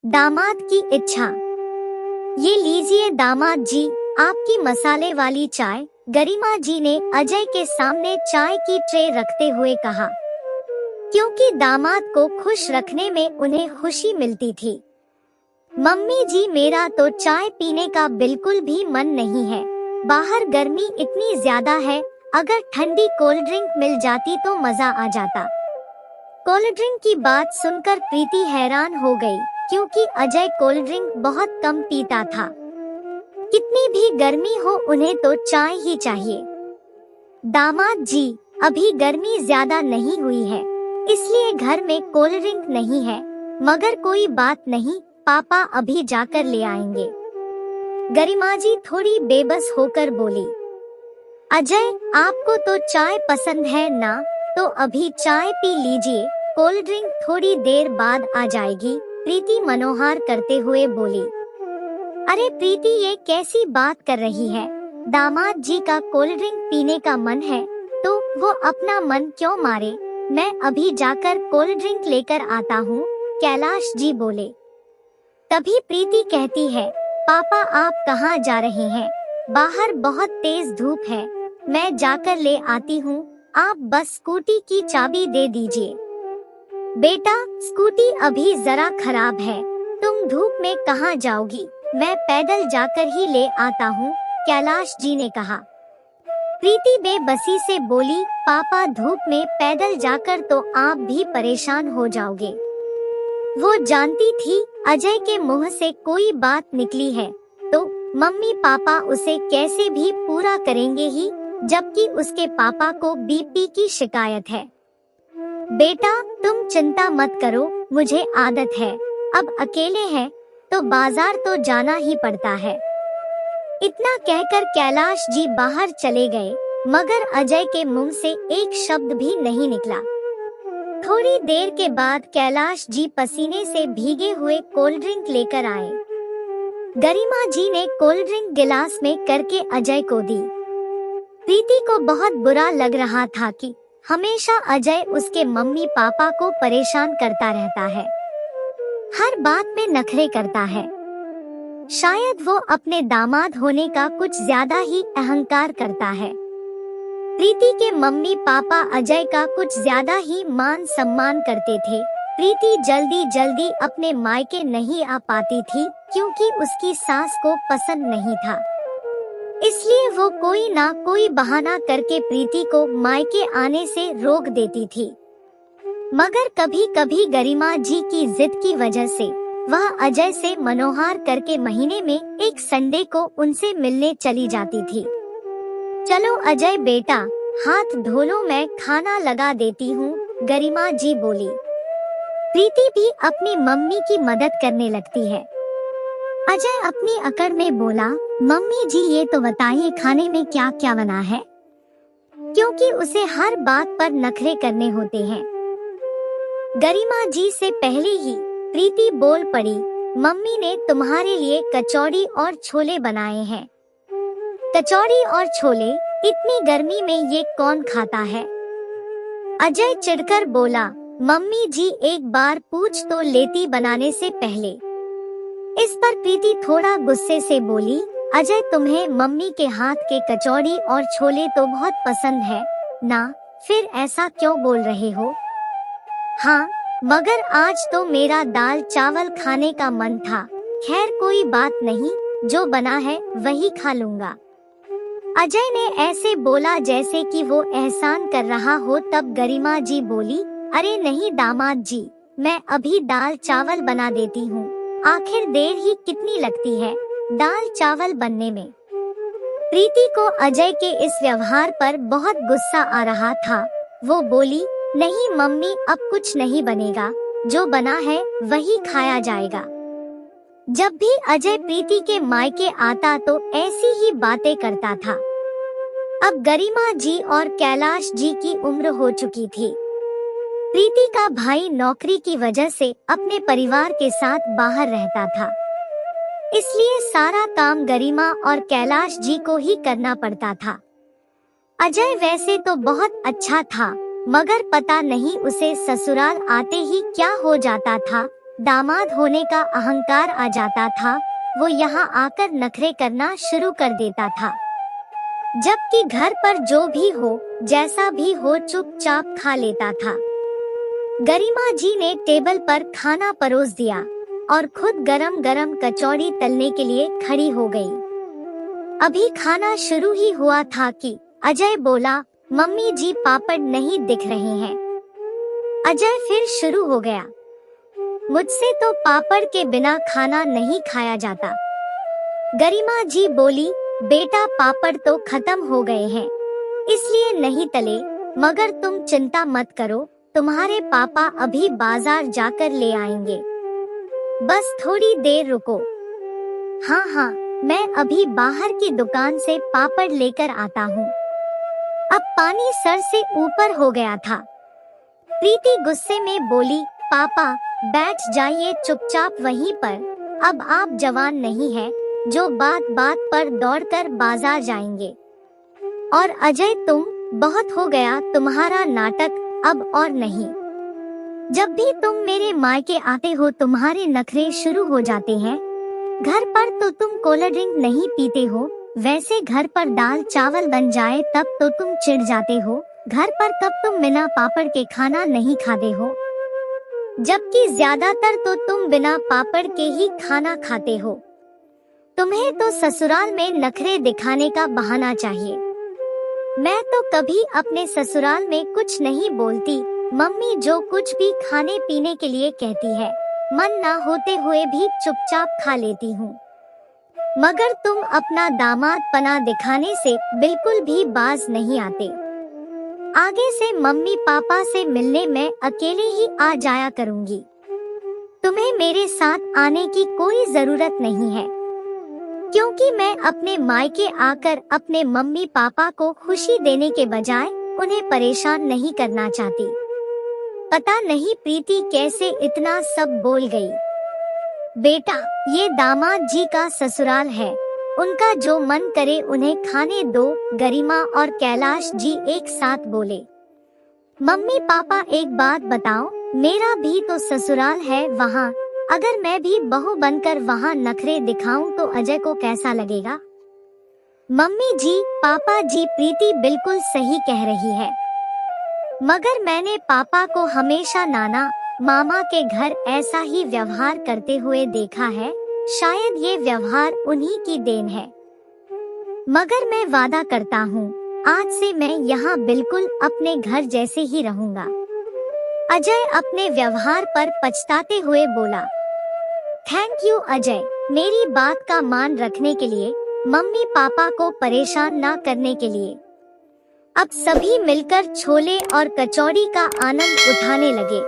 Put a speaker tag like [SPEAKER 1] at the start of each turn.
[SPEAKER 1] दामाद की इच्छा। ये लीजिए दामाद जी, आपकी मसाले वाली चाय। गरिमा जी ने अजय के सामने चाय की ट्रे रखते हुए कहा, क्योंकि दामाद को खुश रखने में उन्हें खुशी मिलती थी। मम्मी जी, मेरा तो चाय पीने का बिल्कुल भी मन नहीं है। बाहर गर्मी इतनी ज्यादा है, अगर ठंडी कोल्ड ड्रिंक मिल जाती तो मजा आ जाता। कोल्ड ड्रिंक की बात सुनकर प्रीति हैरान हो गई, क्योंकि अजय कोल्ड ड्रिंक बहुत कम पीता था। कितनी भी गर्मी हो, उन्हें तो चाय ही चाहिए। दामाद जी, अभी गर्मी ज्यादा नहीं हुई है, इसलिए घर में कोल्ड ड्रिंक नहीं है, मगर कोई बात नहीं, पापा अभी जाकर ले आएंगे। गरिमा जी थोड़ी बेबस होकर बोली। अजय, आपको तो चाय पसंद है ना, तो अभी चाय पी लीजिए, कोल्ड ड्रिंक थोड़ी देर बाद आ जाएगी, प्रीति मनोहार करते हुए बोली। अरे प्रीति, ये कैसी बात कर रही है? दामाद जी का कोल्ड ड्रिंक पीने का मन है, तो वो अपना मन क्यों मारे? मैं अभी जाकर कोल्ड ड्रिंक लेकर आता हूँ, कैलाश जी बोले। तभी प्रीति कहती है, पापा आप कहाँ जा रहे हैं? बाहर बहुत तेज धूप है, मैं जाकर ले आती हूँ, आप बस स्कूटी की चाबी दे दीजिए। बेटा, स्कूटी अभी जरा खराब है, तुम धूप में कहाँ जाओगी? मैं पैदल जाकर ही ले आता हूँ, कैलाश जी ने कहा। प्रीति बेबसी से बोली, पापा धूप में पैदल जाकर तो आप भी परेशान हो जाओगे। वो जानती थी अजय के मुंह से कोई बात निकली है तो मम्मी पापा उसे कैसे भी पूरा करेंगे ही, जबकि उसके पापा को बीपी की शिकायत है। बेटा तुम चिंता मत करो, मुझे आदत है, अब अकेले हैं तो बाजार तो जाना ही पड़ता है। इतना कहकर कैलाश जी बाहर चले गए, मगर अजय के मुंह से एक शब्द भी नहीं निकला। थोड़ी देर के बाद कैलाश जी पसीने से भीगे हुए कोल्ड ड्रिंक लेकर आए। गरिमा जी ने कोल्ड ड्रिंक गिलास में करके अजय को दी। प्रीति को बहुत बुरा लग रहा था कि हमेशा अजय उसके मम्मी पापा को परेशान करता रहता है, हर बात में नखरे करता है। शायद वो अपने दामाद होने का कुछ ज्यादा ही अहंकार करता है। प्रीति के मम्मी पापा अजय का कुछ ज्यादा ही मान सम्मान करते थे। प्रीति जल्दी जल्दी अपने मायके नहीं आ पाती थी, क्योंकि उसकी सास को पसंद नहीं था। इसलिए वो कोई ना कोई बहाना करके प्रीति को मायके आने से रोक देती थी। मगर कभी कभी गरिमा जी की जिद की वजह से वह अजय से मनोहार करके महीने में एक संडे को उनसे मिलने चली जाती थी। चलो अजय बेटा, हाथ धो लो, मैं खाना लगा देती हूँ, गरिमा जी बोली। प्रीति भी अपनी मम्मी की मदद करने लगती है। अजय अपनी अकड़ में बोला, मम्मी जी ये तो बताइए खाने में क्या क्या बना है, क्योंकि उसे हर बात पर नखरे करने होते हैं। गरिमा जी से पहले ही प्रीति बोल पड़ी, मम्मी ने तुम्हारे लिए कचौड़ी और छोले बनाए हैं। कचौड़ी और छोले इतनी गर्मी में ये कौन खाता है? अजय चिढ़कर बोला, मम्मी जी एक बार पूछ तो लेती बनाने से पहले। इस पर प्रीति थोड़ा गुस्से से बोली, अजय तुम्हें मम्मी के हाथ के कचौड़ी और छोले तो बहुत पसंद है ना, फिर ऐसा क्यों बोल रहे हो? हाँ, मगर आज तो मेरा दाल चावल खाने का मन था। खैर कोई बात नहीं, जो बना है वही खा लूंगा। अजय ने ऐसे बोला जैसे कि वो एहसान कर रहा हो। तब गरिमा जी बोली, अरे नहीं दामाद जी, मैं अभी दाल चावल बना देती हूँ, आखिर देर ही कितनी लगती है दाल चावल बनने में। प्रीति को अजय के इस व्यवहार पर बहुत गुस्सा आ रहा था। वो बोली, नहीं मम्मी, अब कुछ नहीं बनेगा, जो बना है वही खाया जाएगा। जब भी अजय प्रीति के मायके आता तो ऐसी ही बातें करता था। अब गरिमा जी और कैलाश जी की उम्र हो चुकी थी। प्रीति का भाई नौकरी की वजह से अपने परिवार के साथ बाहर रहता था, इसलिए सारा काम गरिमा और कैलाश जी को ही करना पड़ता था। अजय वैसे तो बहुत अच्छा था, मगर पता नहीं उसे ससुराल आते ही क्या हो जाता था। दामाद होने का अहंकार आ जाता था, वो यहाँ आकर नखरे करना शुरू कर देता था। जबकि घर पर जो भी हो, जैसा भी हो, चुपचाप खा लेता था। गरिमा जी ने टेबल पर खाना परोस दिया और खुद गरम गरम कचौड़ी तलने के लिए खड़ी हो गई। अभी खाना शुरू ही हुआ था कि अजय बोला, मम्मी जी पापड़ नहीं दिख रहे हैं। अजय फिर शुरू हो गया, मुझसे तो पापड़ के बिना खाना नहीं खाया जाता। गरिमा जी बोली, बेटा पापड़ तो खत्म हो गए हैं, इसलिए नहीं तले, मगर तुम चिंता मत करो, तुम्हारे पापा अभी बाजार जाकर ले आएंगे, बस थोड़ी देर रुको। हाँ हाँ, मैं अभी बाहर की दुकान से पापड़ लेकर आता हूँ। अब पानी सर से ऊपर हो गया था। प्रीति गुस्से में बोली, पापा बैठ जाइए चुपचाप वहीं पर, अब आप जवान नहीं हैं जो बात बात पर दौड़कर बाजार जाएंगे। और अजय तुम, बहुत हो गया तुम्हारा नाटक, अब और नहीं। जब भी तुम मेरे मायके आते हो तुम्हारे नखरे शुरू हो जाते हैं। घर पर तो तुम कोल्ड ड्रिंक नहीं पीते हो, वैसे घर पर दाल चावल बन जाए तब तो तुम चिढ़ जाते हो, घर पर कब तुम बिना पापड़ के खाना नहीं खाते हो, जबकि ज्यादातर तो तुम बिना पापड़ के ही खाना खाते हो। तुम्हें तो ससुराल में नखरे दिखाने का बहाना चाहिए। मैं तो कभी अपने ससुराल में कुछ नहीं बोलती, मम्मी जो कुछ भी खाने पीने के लिए कहती है, मन ना होते हुए भी चुपचाप खा लेती हूँ। मगर तुम अपना दामाद पना दिखाने से बिल्कुल भी बाज नहीं आते। आगे से मम्मी पापा से मिलने मैं अकेले ही आ जाया करूँगी। तुम्हें मेरे साथ आने की कोई जरूरत नहीं है, क्योंकि मैं अपने मायके आकर अपने मम्मी पापा को खुशी देने के बजाय उन्हें परेशान नहीं करना चाहती। पता नहीं प्रीति कैसे इतना सब बोल गई। बेटा, ये दामाद जी का ससुराल है, उनका जो मन करे उन्हें खाने दो, गरिमा और कैलाश जी एक साथ बोले। मम्मी पापा एक बात बताओ, मेरा भी तो ससुराल है वहाँ, अगर मैं भी बहू बनकर वहाँ नखरे दिखाऊं तो अजय को कैसा लगेगा? मम्मी जी, पापा जी, प्रीति बिल्कुल सही कह रही है, मगर मैंने पापा को हमेशा नाना मामा के घर ऐसा ही व्यवहार करते हुए देखा है, शायद ये व्यवहार उन्हीं की देन है। मगर मैं वादा करता हूँ, आज से मैं यहाँ बिल्कुल अपने घर जैसे ही रहूँगा। अजय अपने व्यवहार पर पछताते हुए बोला। थैंक यू अजय, मेरी बात का मान रखने के लिए, मम्मी पापा को परेशान ना करने के लिए। अब सभी मिलकर छोले और कचौड़ी का आनंद उठाने लगे।